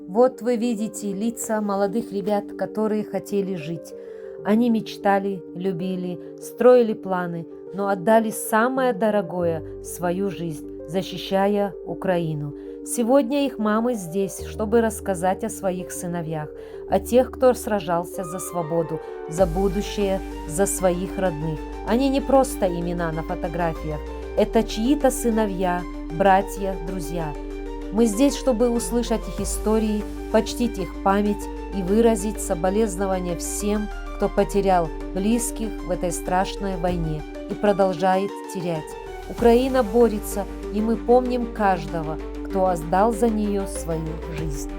Вот вы видите лица молодых ребят, которые хотели жить. Они мечтали, любили, строили планы, но отдали самое дорогое – свою жизнь, защищая Украину. Сегодня их мамы здесь, чтобы рассказать о своих сыновьях, о тех, кто сражался за свободу, за будущее, за своих родных. Они не просто имена на фотографиях, это чьи-то сыновья, братья, друзья. Мы здесь, чтобы услышать их истории, почтить их память и выразить соболезнования всем, кто потерял близких в этой страшной войне и продолжает терять. Украина борется, и мы помним каждого, кто отдал за нее свою жизнь.